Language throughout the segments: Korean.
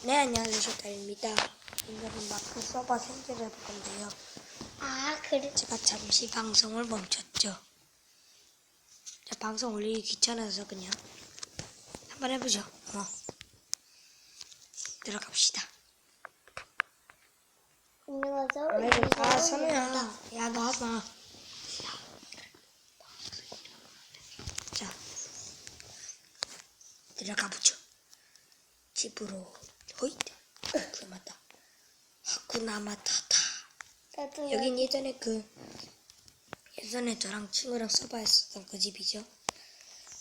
네, 안녕하세요. 쇼타입니다. 오늘은 마크 서버 생제를 해볼 건데요. 아, 그래? 제가 잠시 방송을 멈췄죠. 자, 방송 올리기 귀찮아서 그냥 한번 해보죠. 들어갑시다. 안녕하세요. 아, 선우야. 야, 너 하마. 자, 들어가보죠. 집으로. 호잇. 그 맞다. 하쿠나 마타타. 여긴 예전에 저랑 친구랑 서버 했었던 그 집이죠.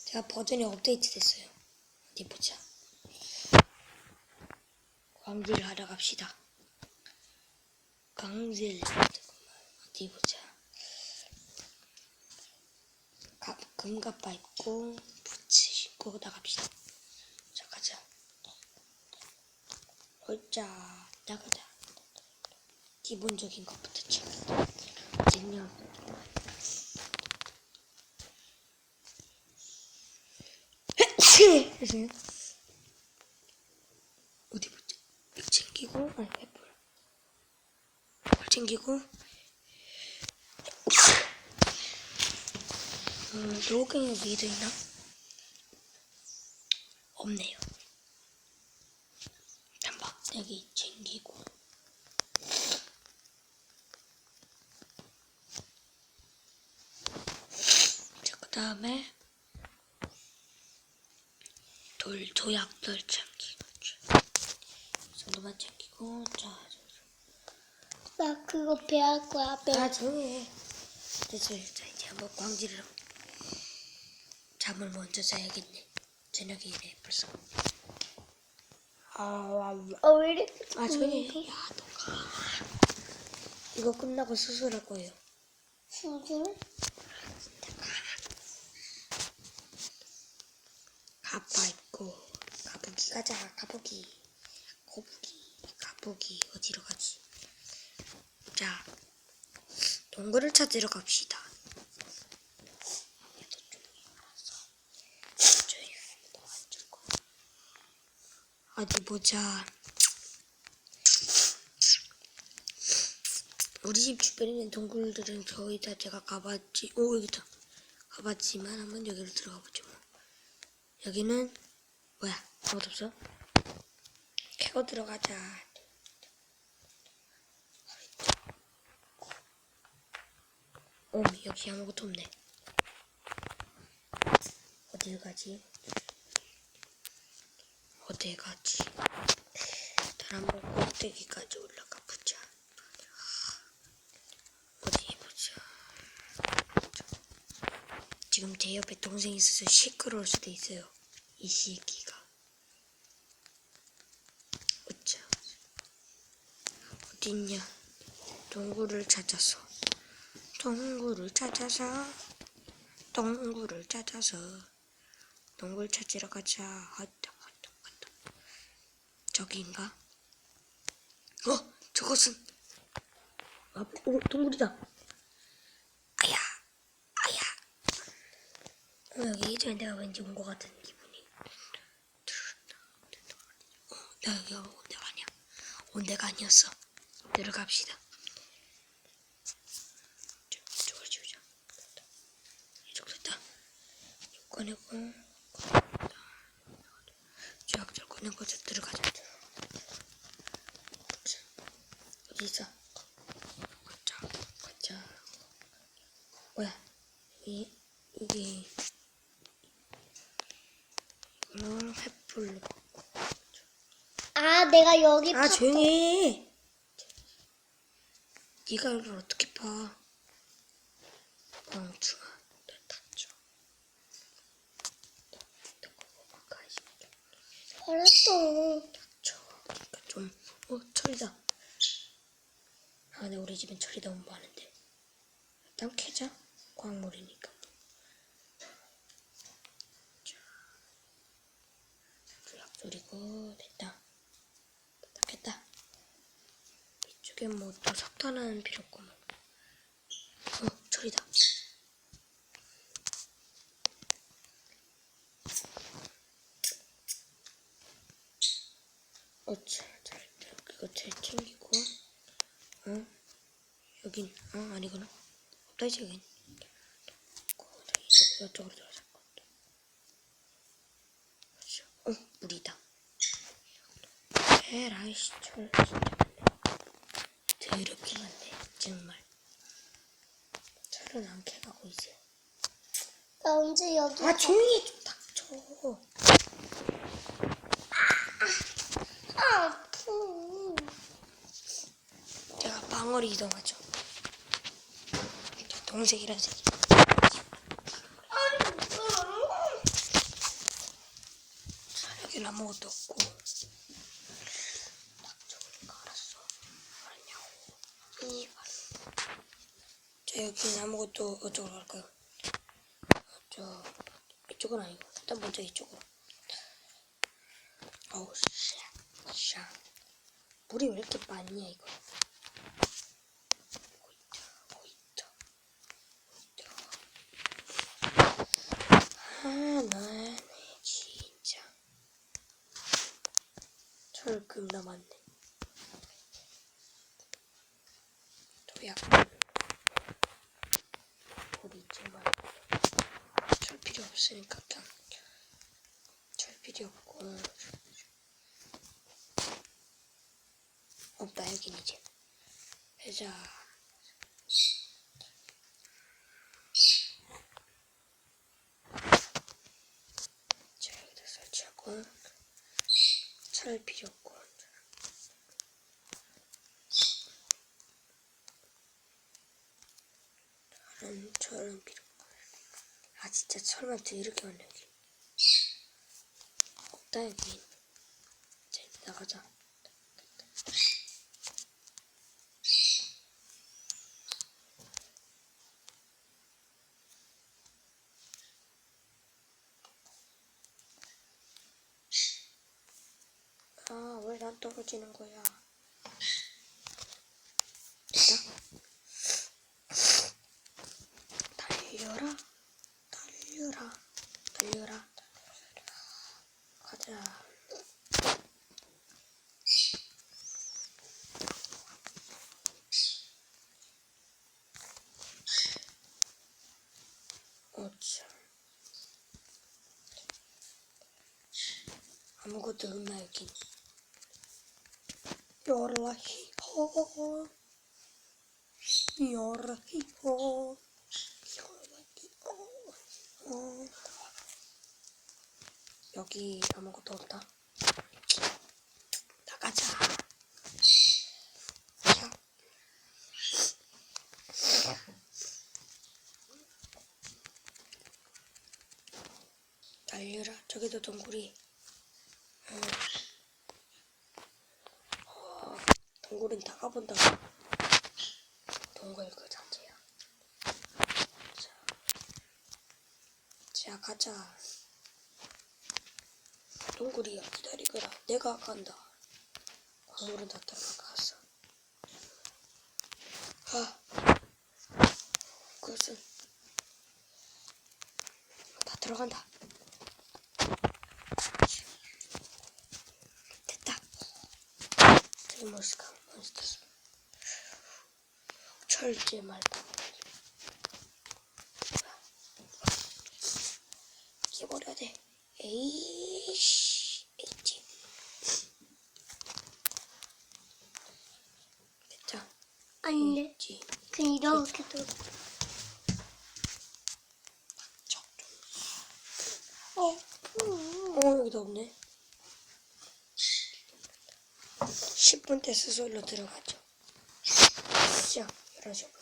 제가 버전이 업데이트 됐어요. 어디 보자. 광질 하러 갑시다. 광질. 잠깐만. 어디 보자. 금갑바 입고 부츠 신고 나갑시다. 자, 가자. 홀자 나가자. 기본적인 것부터 챙겨. 쟁년. 죄송해요. 어디 보자. 이거 챙기고, 아니, 페퍼. 이걸 챙기고. 로그인 위에도 있나? 없네요. 잠깐, 여기 챙기고. 자, 그 다음에 도약들 챙기고. 이 정도만 챙기고. 자, 나 그거 배할 거야. 아, 조용히 해. 됐어요. 자, 이제 한번 광질을 하고. 잠을 먼저 자야겠네. 저녁이네, 벌써. 왜 이렇게? 아, 조용히 해. 야, 너 가. 이거 끝나고 수술할 거예요. 수술? 가빠 입고. 가부기 가자, 가부기. 가부기. 어디로 가지? 자, 동굴을 찾으러 갑시다. 어디 보자. 우리 집 주변에 있는 동굴들은 거의 다 제가 가봤지. 오, 여기다. 가봤지만 한번 여기로 들어가 보죠. 여기는 뭐야? 아무것도 없어? 캐고 들어가자. 여기 아무것도 없네. 어딜 가지? 다른 번 꼭대기까지 올라가 보자. 어디 보자. 지금 제 옆에 동생이 있어서 시끄러울 수도 있어요. 이 시기가. 보자. 어디 있냐? 동굴을 찾아서 동굴 찾으러 가자. 저기인가? 저것은 동굴이다. 아야. 여기 예전에 내가 왠지 온 것 같은 기분이. 나 여기 온 데가 아니야. 온 데가 아니었어. 들어갑시다. 이쪽을 지우자. 이쪽 됐다. 꺼내고. 조약들 꺼내고 들어가자. 어디 있어? 가자. 뭐야? 이게 이걸 횃불로. 아, 내가 여기 아, 조용히 해. 네가 이걸 어떻게 봐? 멍충아, 너 다쳐. 알았어. 다쳐. 그러니까 좀, 철이다. 아, 근데 우리 집엔 철이 너무 많은데. 일단 캐자. 광물이니까. 자, 조약돌이고 됐다. 깼다. 이쪽에 뭐 또 석탄은 필요 없구만. 철이다. 자, 이거 잘 챙기고, 여긴, 아니구나. 없다, 이제 여긴. 이쪽으로 들어가자. 물이다. 에라이, 철, 진짜 더럽게 많네, 정말. 철은 안 캐가고, 이제. 나 언제 여기 조용히 좀 닥쳐. 아프. 제가 방어리 이동하죠. 동색이란 색이. 자, 여기는 아무것도 없고. 닥쳐니까 알았어. 알았냐고. 자, 여기는 아무것도 어쪽으로 갈까요? 이쪽은 아니고. 일단 먼저 이쪽으로. 어우, 샤. 물이 왜 이렇게 많냐, 이거. 나네 진짜 철금 남았네. 또 약간 우리 있지만 철 필요 없으니까 그냥 철 필요 없고 없다 여긴 이제 회자. 자 여기다 설치하고 철 필요 없고 다른 철은 필요 없고. 진짜 철만 더 이렇게 많네 여기. 없다 여기. 자 이제 나가자. 왜 난 떨어지는 거야? 됐다. 달려라. 가자. 참. 아무것도 없나 여긴. 요라히호 여기 아무것도 없다. 나가자. 자. 달려라. 저기도 동굴이. 동굴은 다 가본다고. 동굴 그 자체야. 자 가자. 동굴이야 기다리거라. 내가 간다. 광물은 다 들어갔어. 그것은 다 들어간다. 됐다. 저기 몬스터. 철제 말고 끼버려야 돼. 에이씨. 됐다. 안 돼. 그냥 이렇게 도. 여기도 없네. 10분 때 스스로 들어가죠. 시작. 이런 식으로.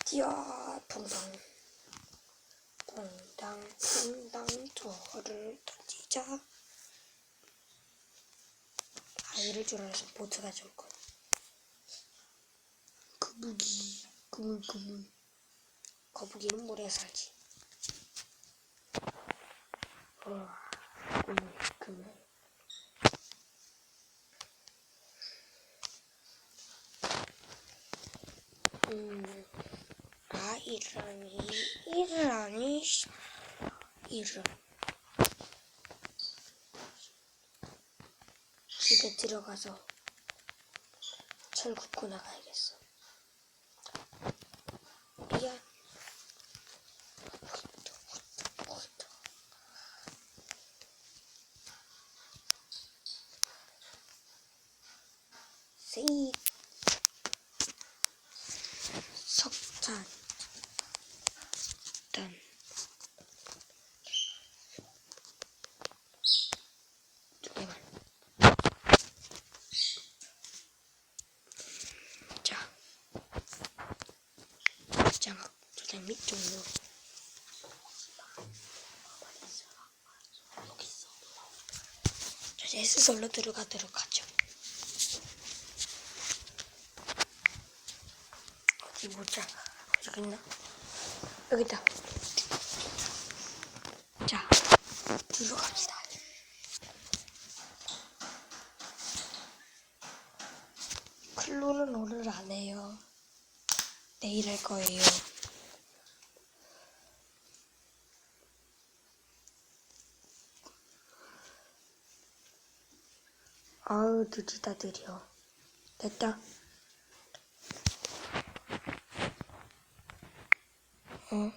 뛰어. 퐁당 저를 던지자. 이럴 줄 알아서 보트가 좋고. 거북이. 그물. 거북이는 물에 살지. 그물. 이를. 배지러 가서 철 굽고 나가야겠어. 미안. 세이 석탄 일단 두 개만. 자, 장학 저장 밑쪽으로 자, 이제 S솔로 들어가도록 하죠. 어디 보자. 여기 있나? 여기 있다. 자, 들어갑시다. 클로는 오늘 안 해요. 내일 할 거예요. 아우, 느리다, 느려. 됐다. 응.